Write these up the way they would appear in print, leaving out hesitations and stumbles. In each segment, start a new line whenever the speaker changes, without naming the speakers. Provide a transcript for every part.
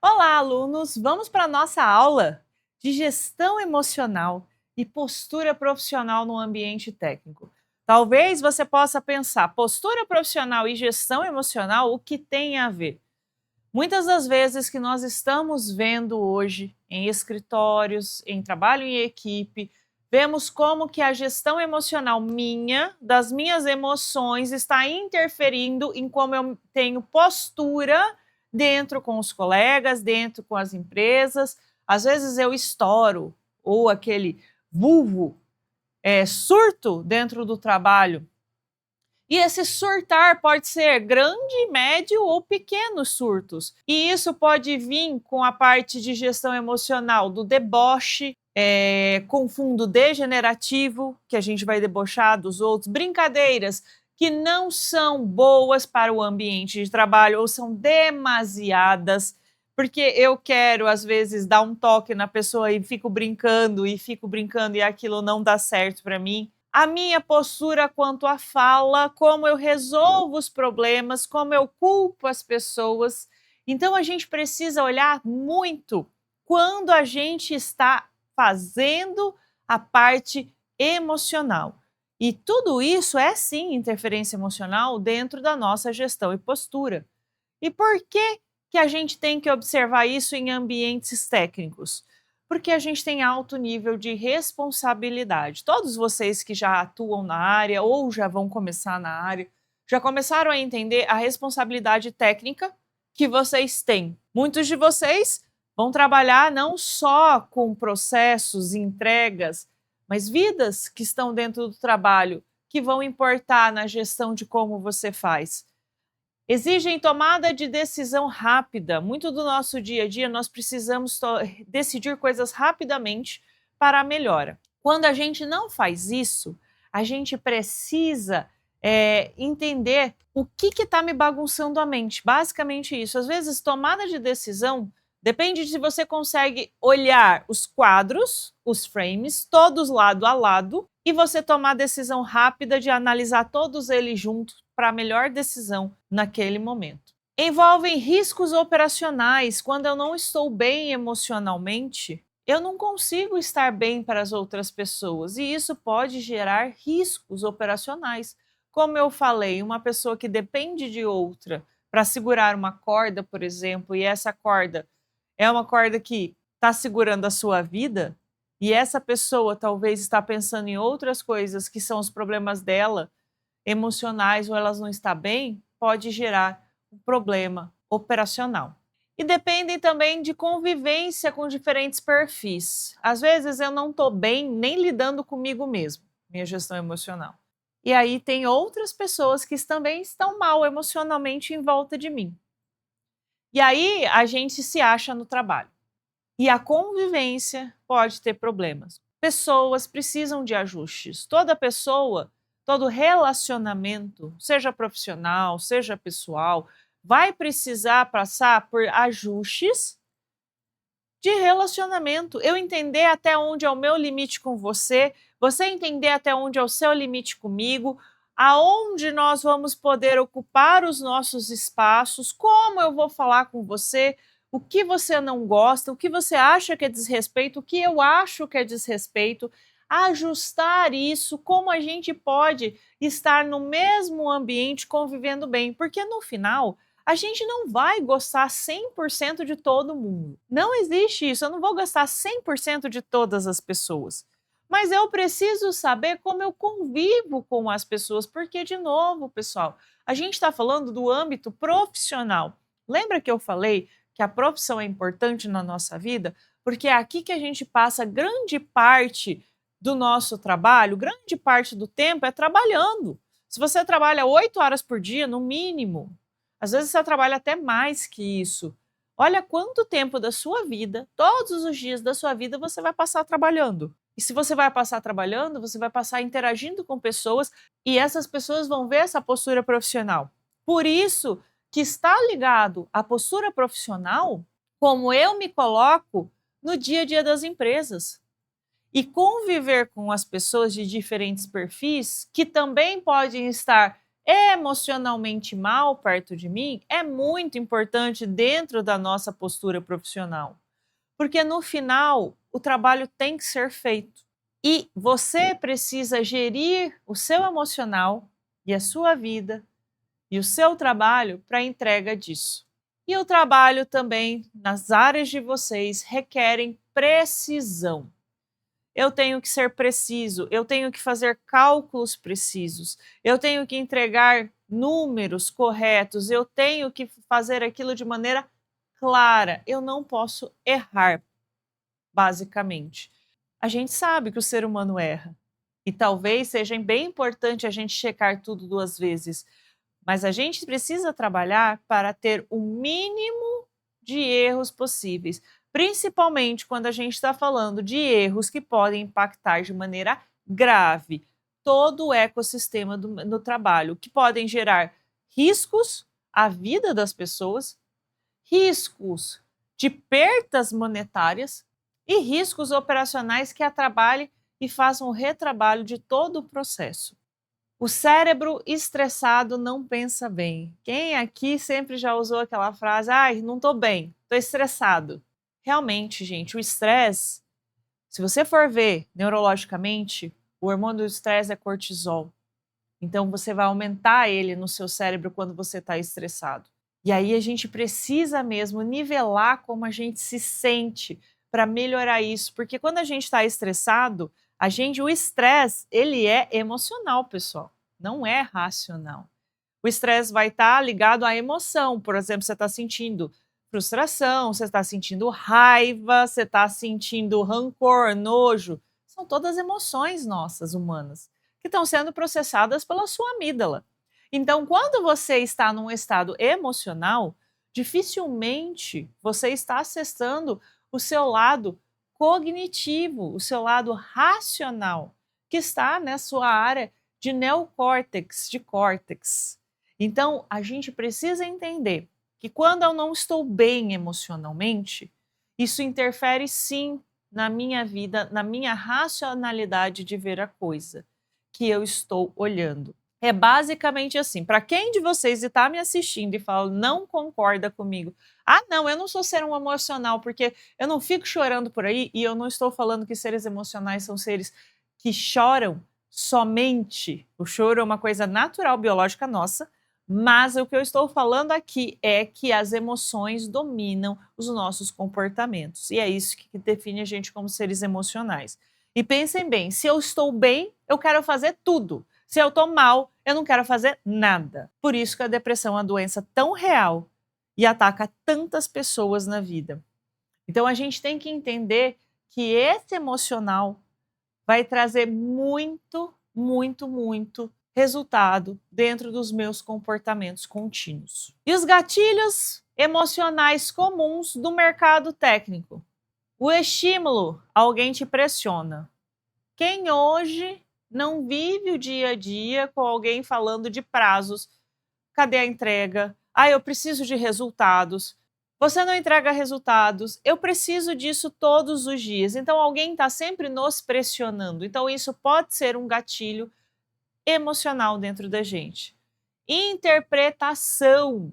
Olá, alunos! Vamos para a nossa aula de gestão emocional e postura profissional no ambiente técnico. Talvez você possa pensar, postura profissional e gestão emocional, o que tem a ver? Muitas das vezes que nós estamos vendo hoje em escritórios, em trabalho em equipe, vemos como que a gestão emocional minha, das minhas emoções, está interferindo em como eu tenho postura dentro com os colegas, dentro com as empresas. Às vezes eu estouro, ou aquele vulvo, surto dentro do trabalho. E esse surtar pode ser grande, médio ou pequenos surtos. E isso pode vir com a parte de gestão emocional do deboche, com fundo degenerativo, que a gente vai debochar dos outros, brincadeiras que não são boas para o ambiente de trabalho ou são demasiadas, porque eu quero, às vezes, dar um toque na pessoa e fico brincando e aquilo não dá certo para mim. A minha postura quanto à fala, como eu resolvo os problemas, como eu culpo as pessoas. Então, a gente precisa olhar muito quando a gente está fazendo a parte emocional. E tudo isso é sim interferência emocional dentro da nossa gestão e postura. E por que a gente tem que observar isso em ambientes técnicos? Porque a gente tem alto nível de responsabilidade. Todos vocês que já atuam na área ou já vão começar na área, já começaram a entender a responsabilidade técnica que vocês têm. Muitos de vocês vão trabalhar não só com processos, entregas, mas vidas que estão dentro do trabalho, que vão importar na gestão de como você faz. Exigem tomada de decisão rápida. Muito do nosso dia a dia nós precisamos decidir coisas rapidamente para a melhora. Quando a gente não faz isso, a gente precisa entender o que está me bagunçando a mente. Basicamente isso. Às vezes, tomada de decisão depende de se você consegue olhar os quadros, os frames, todos lado a lado, e você tomar a decisão rápida de analisar todos eles juntos para a melhor decisão naquele momento. Envolvem riscos operacionais. Quando eu não estou bem emocionalmente, eu não consigo estar bem para as outras pessoas e isso pode gerar riscos operacionais. Como eu falei, uma pessoa que depende de outra para segurar uma corda, por exemplo, e essa corda é uma corda que está segurando a sua vida, e essa pessoa talvez está pensando em outras coisas que são os problemas dela, emocionais, ou elas não está bem, pode gerar um problema operacional. E dependem também de convivência com diferentes perfis. Às vezes eu não estou bem nem lidando comigo mesmo, minha gestão emocional. E aí tem outras pessoas que também estão mal emocionalmente em volta de mim. E aí a gente se acha no trabalho. E a convivência pode ter problemas. Pessoas precisam de ajustes. Toda pessoa, todo relacionamento, seja profissional, seja pessoal, vai precisar passar por ajustes de relacionamento. Eu entender até onde é o meu limite com você, você entender até onde é o seu limite comigo, aonde nós vamos poder ocupar os nossos espaços, como eu vou falar com você, o que você não gosta, o que você acha que é desrespeito, o que eu acho que é desrespeito, ajustar isso, como a gente pode estar no mesmo ambiente convivendo bem, porque no final a gente não vai gostar 100% de todo mundo. Não existe isso, eu não vou gostar 100% de todas as pessoas. Mas eu preciso saber como eu convivo com as pessoas, porque, de novo, pessoal, a gente está falando do âmbito profissional. Lembra que eu falei que a profissão é importante na nossa vida? Porque é aqui que a gente passa grande parte do nosso trabalho, grande parte do tempo é trabalhando. Se você trabalha 8 horas por dia, no mínimo, às vezes você trabalha até mais que isso. Olha quanto tempo da sua vida, todos os dias da sua vida, você vai passar trabalhando. E se você vai passar trabalhando, você vai passar interagindo com pessoas e essas pessoas vão ver essa postura profissional. Por isso que está ligado à postura profissional, como eu me coloco no dia a dia das empresas. E conviver com as pessoas de diferentes perfis, que também podem estar emocionalmente mal perto de mim é muito importante dentro da nossa postura profissional, porque no final o trabalho tem que ser feito e você precisa gerir o seu emocional e a sua vida e o seu trabalho para a entrega disso. E o trabalho também nas áreas de vocês requerem precisão. Eu tenho que ser preciso, eu tenho que fazer cálculos precisos, eu tenho que entregar números corretos, eu tenho que fazer aquilo de maneira clara, eu não posso errar, basicamente. A gente sabe que o ser humano erra, e talvez seja bem importante a gente checar tudo 2 vezes, mas a gente precisa trabalhar para ter o mínimo de erros possíveis, principalmente quando a gente está falando de erros que podem impactar de maneira grave todo o ecossistema do trabalho, que podem gerar riscos à vida das pessoas, riscos de perdas monetárias e riscos operacionais que atrapalhem e façam o retrabalho de todo o processo. O cérebro estressado não pensa bem. Quem aqui sempre já usou aquela frase: "Ai, não estou bem, estou estressado"? Realmente, gente, o estresse, se você for ver neurologicamente, o hormônio do estresse é cortisol. Então você vai aumentar ele no seu cérebro quando você está estressado. E aí a gente precisa mesmo nivelar como a gente se sente para melhorar isso, porque quando a gente está estressado, o estresse, ele é emocional, pessoal, não é racional. O estresse vai estar ligado à emoção, por exemplo, você está sentindo frustração, você está sentindo raiva, você está sentindo rancor, nojo, são todas emoções nossas, humanas, que estão sendo processadas pela sua amígdala. Então, quando você está num estado emocional, dificilmente você está acessando o seu lado cognitivo, o seu lado racional, que está na sua área de neocórtex, de córtex. Então, a gente precisa entender que quando eu não estou bem emocionalmente, isso interfere sim na minha vida, na minha racionalidade de ver a coisa que eu estou olhando. É basicamente assim, para quem de vocês está me assistindo e fala, não concorda comigo, ah não, eu não sou ser um emocional, porque eu não fico chorando por aí, e eu não estou falando que seres emocionais são seres que choram somente, o choro é uma coisa natural, biológica nossa, mas o que eu estou falando aqui é que as emoções dominam os nossos comportamentos, e é isso que define a gente como seres emocionais. E pensem bem, se eu estou bem, eu quero fazer tudo. Se eu estou mal, eu não quero fazer nada. Por isso que a depressão é uma doença tão real e ataca tantas pessoas na vida. Então a gente tem que entender que esse emocional vai trazer muito, muito, muito resultado dentro dos meus comportamentos contínuos. E os gatilhos emocionais comuns do mercado técnico. O estímulo, alguém te pressiona. Quem hoje não vive o dia a dia com alguém falando de prazos? Cadê a entrega? Ah, eu preciso de resultados. Você não entrega resultados. Eu preciso disso todos os dias. Então, alguém está sempre nos pressionando. Então, isso pode ser um gatilho emocional dentro da gente. Interpretação.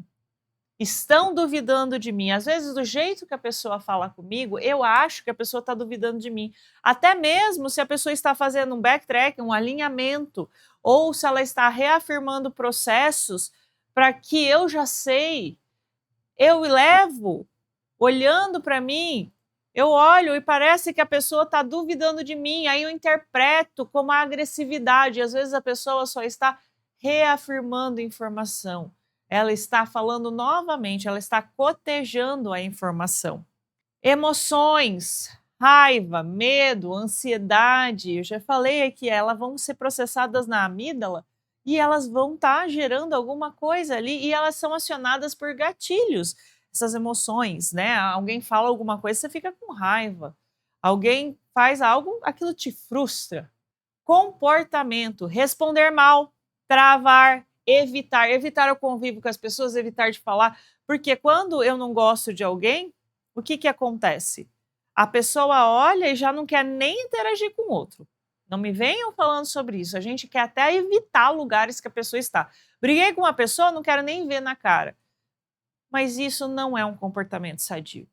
Estão duvidando de mim. Às vezes, do jeito que a pessoa fala comigo, eu acho que a pessoa está duvidando de mim. Até mesmo se a pessoa está fazendo um backtrack, um alinhamento, ou se ela está reafirmando processos para que eu já sei, eu levo, olhando para mim, eu olho e parece que a pessoa está duvidando de mim, aí eu interpreto como agressividade. Às vezes a pessoa só está reafirmando informação. Ela está falando novamente, ela está cotejando a informação. Emoções, raiva, medo, ansiedade, eu já falei aqui, elas vão ser processadas na amígdala e elas vão estar gerando alguma coisa ali e elas são acionadas por gatilhos, essas emoções, né? Alguém fala alguma coisa, você fica com raiva. Alguém faz algo, aquilo te frustra. Comportamento, responder mal, travar, evitar o convívio com as pessoas, evitar de falar, porque quando eu não gosto de alguém, o que acontece? A pessoa olha e já não quer nem interagir com o outro, Não me venham falando sobre isso. A gente quer até evitar lugares que a pessoa está. Briguei com uma pessoa, não quero nem ver na cara. Mas isso não é um comportamento sadio.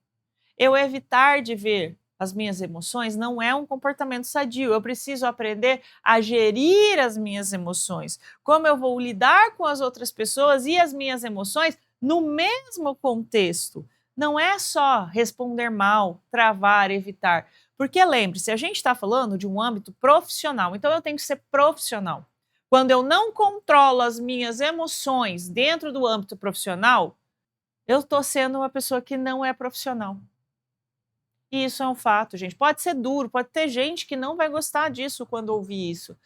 Eu evitar de ver as minhas emoções não é um comportamento sadio. Eu preciso aprender a gerir as minhas emoções. Como eu vou lidar com as outras pessoas e as minhas emoções no mesmo contexto. Não é só responder mal, travar, evitar. Porque lembre-se, a gente está falando de um âmbito profissional, então eu tenho que ser profissional. Quando eu não controlo as minhas emoções dentro do âmbito profissional, eu estou sendo uma pessoa que não é profissional. E isso é um fato, gente. Pode ser duro, pode ter gente que não vai gostar disso quando ouvir isso,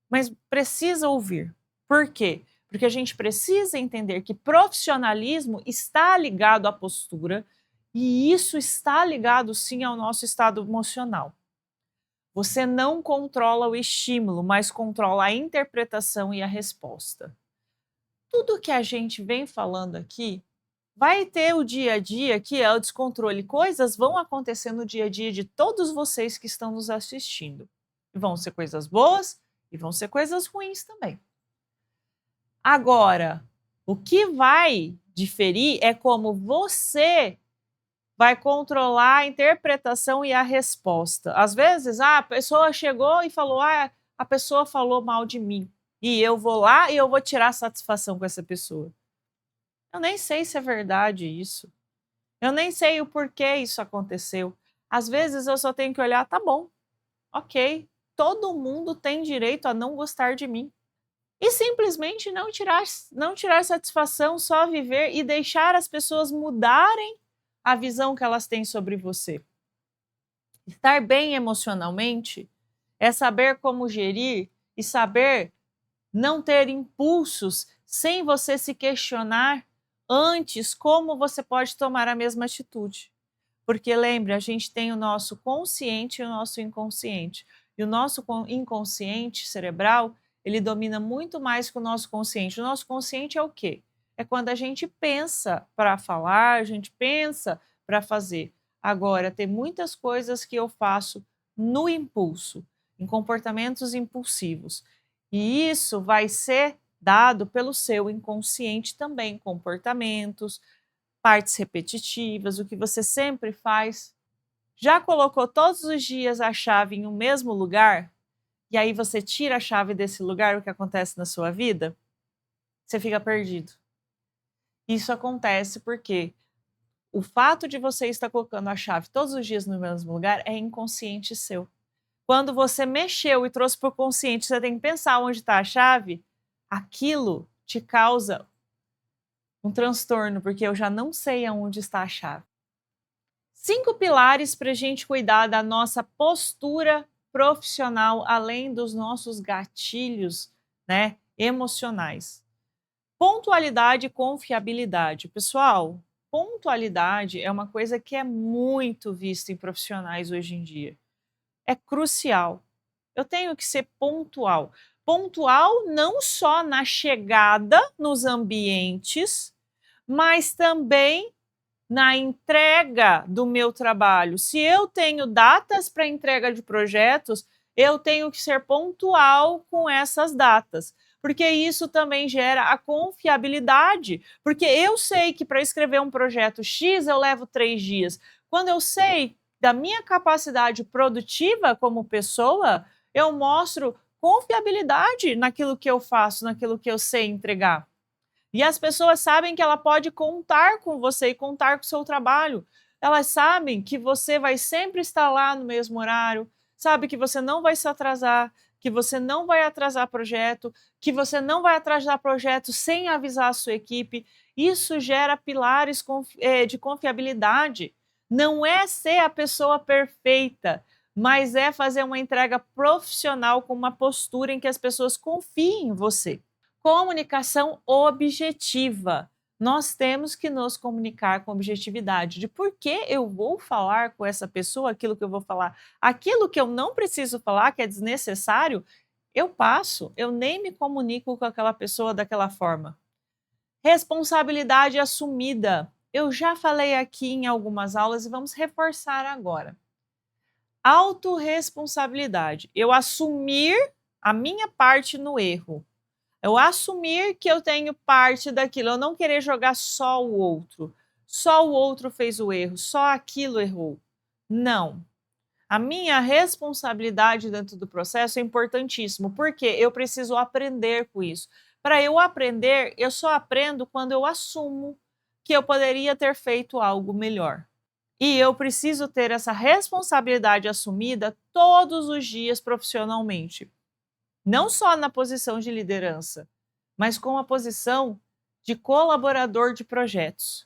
mas precisa ouvir. Por quê? Porque a gente precisa entender que profissionalismo está ligado à postura e isso está ligado sim ao nosso estado emocional. Você não controla o estímulo, mas controla a interpretação e a resposta. Tudo que a gente vem falando aqui vai ter o dia a dia que é o descontrole. Coisas vão acontecer no dia a dia de todos vocês que estão nos assistindo. E vão ser coisas boas e vão ser coisas ruins também. Agora, o que vai diferir é como você vai controlar a interpretação e a resposta. Às vezes, a pessoa chegou e falou: a pessoa falou mal de mim. E eu vou lá e eu vou tirar satisfação com essa pessoa. Eu nem sei se é verdade isso. Eu nem sei o porquê isso aconteceu. Às vezes eu só tenho que olhar, tá bom, ok, todo mundo tem direito a não gostar de mim. E simplesmente não tirar satisfação, só viver e deixar as pessoas mudarem a visão que elas têm sobre você. Estar bem emocionalmente é saber como gerir e saber não ter impulsos sem você se questionar antes como você pode tomar a mesma atitude. Porque lembre, a gente tem o nosso consciente e o nosso inconsciente. E o nosso inconsciente cerebral, ele domina muito mais que o nosso consciente. O nosso consciente é o quê? É quando a gente pensa para falar, a gente pensa para fazer. Agora, tem muitas coisas que eu faço no impulso, em comportamentos impulsivos. E isso vai ser dado pelo seu inconsciente também, comportamentos, partes repetitivas, o que você sempre faz. Já colocou todos os dias a chave em um mesmo lugar? E aí você tira a chave desse lugar, o que acontece na sua vida? Você fica perdido. Isso acontece porque o fato de você estar colocando a chave todos os dias no mesmo lugar é inconsciente seu. Quando você mexeu e trouxe para o consciente, você tem que pensar onde está a chave, aquilo te causa um transtorno, porque eu já não sei aonde está a chave. 5 pilares para a gente cuidar da nossa postura profissional, além dos nossos gatilhos, né, emocionais. Pontualidade e confiabilidade. Pessoal, pontualidade é uma coisa que é muito vista em profissionais hoje em dia. É crucial. Eu tenho que ser pontual. Pontual não só na chegada nos ambientes, mas também na entrega do meu trabalho. Se eu tenho datas para entrega de projetos, eu tenho que ser pontual com essas datas, porque isso também gera a confiabilidade, porque eu sei que para escrever um projeto X eu levo 3 dias. Quando eu sei da minha capacidade produtiva como pessoa, eu mostro confiabilidade naquilo que eu faço, naquilo que eu sei entregar. E as pessoas sabem que ela pode contar com você e contar com o seu trabalho. Elas sabem que você vai sempre estar lá no mesmo horário, sabe que você não vai se atrasar, que você não vai atrasar projeto, que você não vai atrasar projeto sem avisar a sua equipe. Isso gera pilares de confiabilidade. Não é ser a pessoa perfeita, mas é fazer uma entrega profissional com uma postura em que as pessoas confiem em você. Comunicação objetiva. Nós temos que nos comunicar com objetividade de por que eu vou falar com essa pessoa aquilo que eu vou falar. Aquilo que eu não preciso falar, que é desnecessário, eu passo, eu nem me comunico com aquela pessoa daquela forma. Responsabilidade assumida. Eu já falei aqui em algumas aulas e vamos reforçar agora. Autorresponsabilidade. Eu assumir a minha parte no erro. Eu assumir que eu tenho parte daquilo. Eu não querer jogar só o outro. Só o outro fez o erro, só aquilo errou. Não. A minha responsabilidade dentro do processo é importantíssimo, porque eu preciso aprender com isso. Para eu aprender, eu só aprendo quando eu assumo que eu poderia ter feito algo melhor. E eu preciso ter essa responsabilidade assumida todos os dias profissionalmente. Não só na posição de liderança, mas com a posição de colaborador de projetos.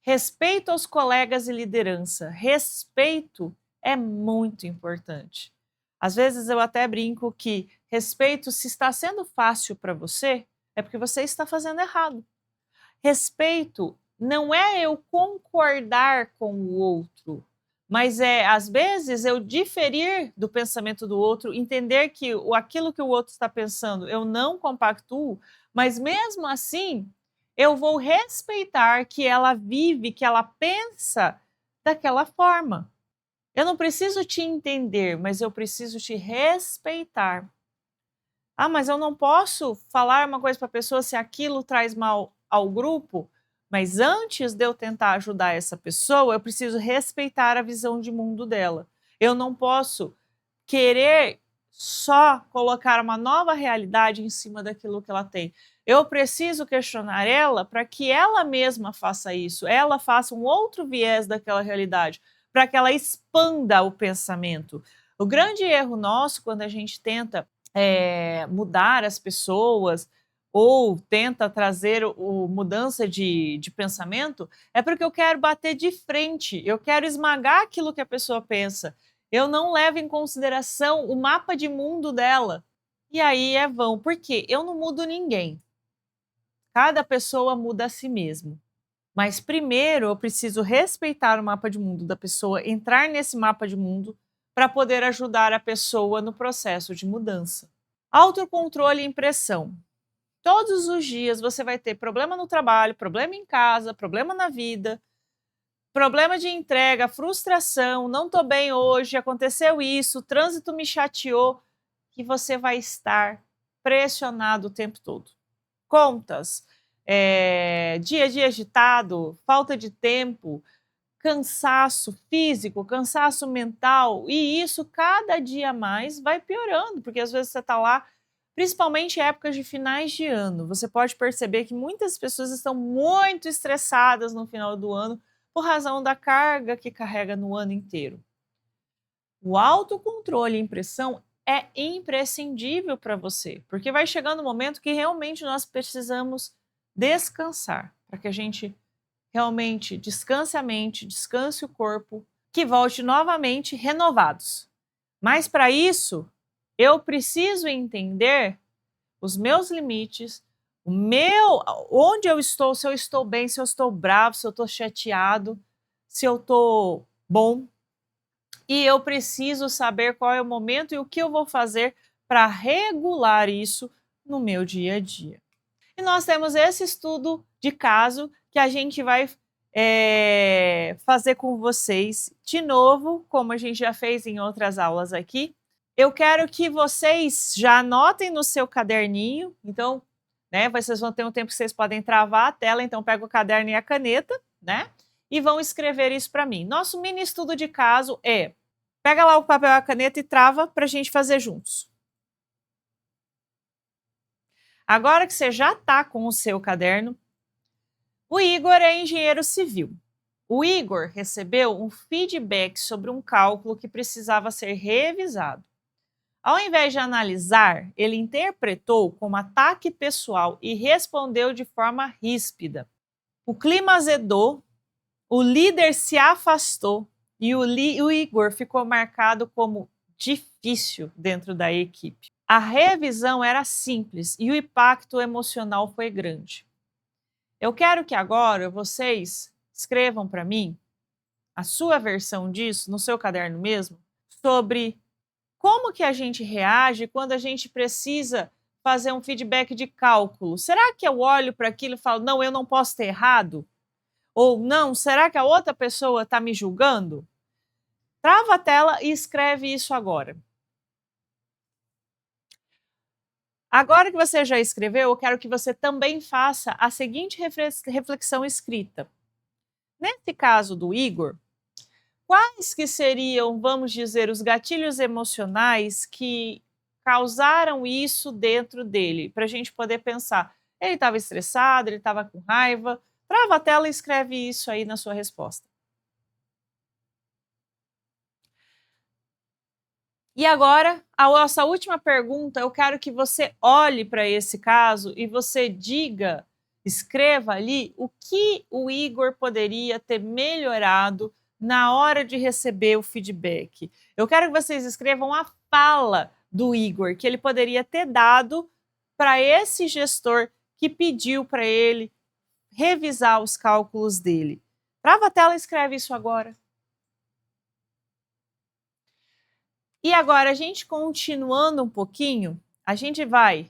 Respeito aos colegas e liderança. Respeito é muito importante. Às vezes eu até brinco que respeito, se está sendo fácil para você, é porque você está fazendo errado. Respeito não é eu concordar com o outro, mas é, às vezes, eu diferir do pensamento do outro, entender que aquilo que o outro está pensando eu não compactuo, mas mesmo assim eu vou respeitar que ela vive, que ela pensa daquela forma. Eu não preciso te entender, mas eu preciso te respeitar. Ah, mas eu não posso falar uma coisa para a pessoa se aquilo traz mal ao grupo? Mas antes de eu tentar ajudar essa pessoa, eu preciso respeitar a visão de mundo dela. Eu não posso querer só colocar uma nova realidade em cima daquilo que ela tem. Eu preciso questionar ela para que ela mesma faça isso, ela faça um outro viés daquela realidade, para que ela expanda o pensamento. O grande erro nosso, quando a gente tenta mudar as pessoas ou tenta trazer mudança de pensamento, é porque eu quero bater de frente, eu quero esmagar aquilo que a pessoa pensa. Eu não levo em consideração o mapa de mundo dela. E aí é vão, porque eu não mudo ninguém. Cada pessoa muda a si mesmo. Mas primeiro eu preciso respeitar o mapa de mundo da pessoa, entrar nesse mapa de mundo para poder ajudar a pessoa no processo de mudança. Autocontrole e pressão. Todos os dias você vai ter problema no trabalho, problema em casa, problema na vida, problema de entrega, frustração, não estou bem hoje, aconteceu isso, o trânsito me chateou, que você vai estar pressionado o tempo todo. Contas, dia a dia agitado, falta de tempo, cansaço físico, cansaço mental, e isso cada dia mais vai piorando, porque às vezes você está lá, principalmente em épocas de finais de ano, você pode perceber que muitas pessoas estão muito estressadas no final do ano por razão da carga que carrega no ano inteiro. O autocontrole e pressão é imprescindível para você, porque vai chegando um momento que realmente nós precisamos descansar, para que a gente realmente descanse a mente, descanse o corpo, que volte novamente renovados. Mas para isso, eu preciso entender os meus limites, onde eu estou, se eu estou bem, se eu estou bravo, se eu estou chateado, se eu estou bom. E eu preciso saber qual é o momento e o que eu vou fazer para regular isso no meu dia a dia. E nós temos esse estudo de caso que a gente vai fazer com vocês de novo, como a gente já fez em outras aulas aqui. Eu quero que vocês já anotem no seu caderninho, então, né, vocês vão ter um tempo que vocês podem travar a tela, então pega o caderno e a caneta, né, e vão escrever isso para mim. Nosso mini estudo de caso é, pega lá o papel e a caneta e trava para a gente fazer juntos. Agora que você já está com o seu caderno, o Igor é engenheiro civil. O Igor recebeu um feedback sobre um cálculo que precisava ser revisado. Ao invés de analisar, ele interpretou como ataque pessoal e respondeu de forma ríspida. O clima azedou, o líder se afastou e o Igor ficou marcado como difícil dentro da equipe. A revisão era simples e o impacto emocional foi grande. Eu quero que agora vocês escrevam para mim a sua versão disso, no seu caderno mesmo, sobre como que a gente reage quando a gente precisa fazer um feedback de cálculo. Será que eu olho para aquilo e falo, não, eu não posso ter errado? Ou não, será que a outra pessoa está me julgando? Trava a tela e escreve isso agora. Agora que você já escreveu, eu quero que você também faça a seguinte reflexão escrita. Nesse caso do Igor, quais que seriam, vamos dizer, os gatilhos emocionais que causaram isso dentro dele? Para a gente poder pensar, ele estava estressado, ele estava com raiva. Trava a tela e escreve isso aí na sua resposta. E agora, a nossa última pergunta, eu quero que você olhe para esse caso e você diga, escreva ali o que o Igor poderia ter melhorado na hora de receber o feedback. Eu quero que vocês escrevam a fala do Igor, que ele poderia ter dado para esse gestor que pediu para ele revisar os cálculos dele. Trava a tela e escreve isso agora. E agora, a gente continuando um pouquinho, a gente vai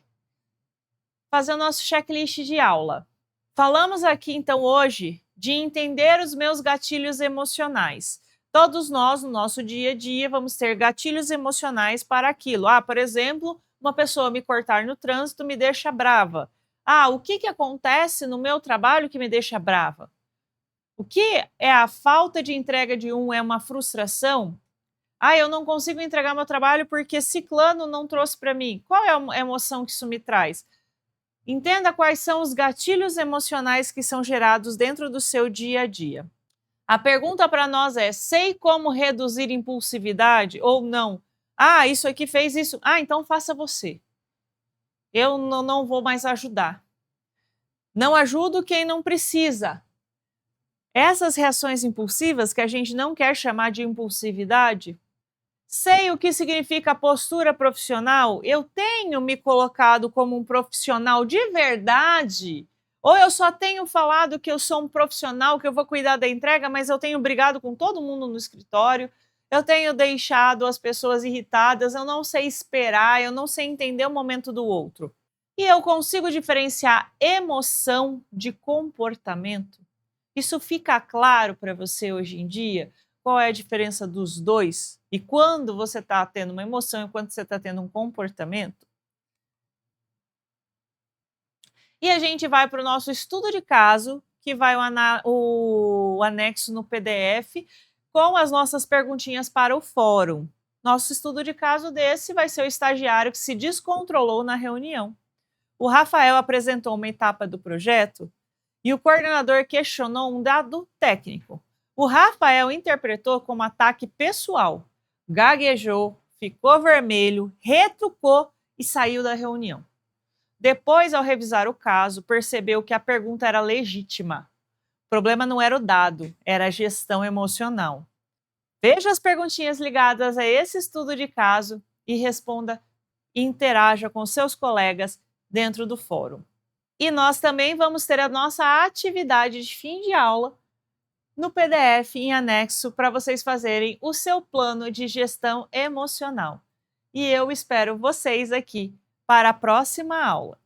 fazer o nosso checklist de aula. Falamos aqui, então, hoje de entender os meus gatilhos emocionais. Todos nós, no nosso dia a dia, vamos ter gatilhos emocionais para aquilo. Por exemplo, uma pessoa me cortar no trânsito me deixa brava. O que acontece no meu trabalho que me deixa brava? O que é a falta de entrega de é uma frustração? Eu não consigo entregar meu trabalho porque ciclano não trouxe para mim. Qual é a emoção que isso me traz? Entenda quais são os gatilhos emocionais que são gerados dentro do seu dia a dia. A pergunta para nós é: sei como reduzir impulsividade ou não? Isso aqui fez isso. Então faça você. Eu não vou mais ajudar. Não ajudo quem não precisa. Essas reações impulsivas, que a gente não quer chamar de impulsividade, sei o que significa postura profissional? Eu tenho me colocado como um profissional de verdade? Ou eu só tenho falado que eu sou um profissional, que eu vou cuidar da entrega, mas eu tenho brigado com todo mundo no escritório, eu tenho deixado as pessoas irritadas, eu não sei esperar, eu não sei entender o momento do outro. E eu consigo diferenciar emoção de comportamento? Isso fica claro para você hoje em dia? Qual é a diferença dos dois? E quando você está tendo uma emoção e quando você está tendo um comportamento? E a gente vai para o nosso estudo de caso, que vai o anexo no PDF, com as nossas perguntinhas para o fórum. Nosso estudo de caso desse vai ser o estagiário que se descontrolou na reunião. O Rafael apresentou uma etapa do projeto e o coordenador questionou um dado técnico. O Rafael interpretou como ataque pessoal, gaguejou, ficou vermelho, retrucou e saiu da reunião. Depois, ao revisar o caso, percebeu que a pergunta era legítima. O problema não era o dado, era a gestão emocional. Veja as perguntinhas ligadas a esse estudo de caso e responda e interaja com seus colegas dentro do fórum. E nós também vamos ter a nossa atividade de fim de aula no PDF em anexo para vocês fazerem o seu plano de gestão emocional. E eu espero vocês aqui para a próxima aula.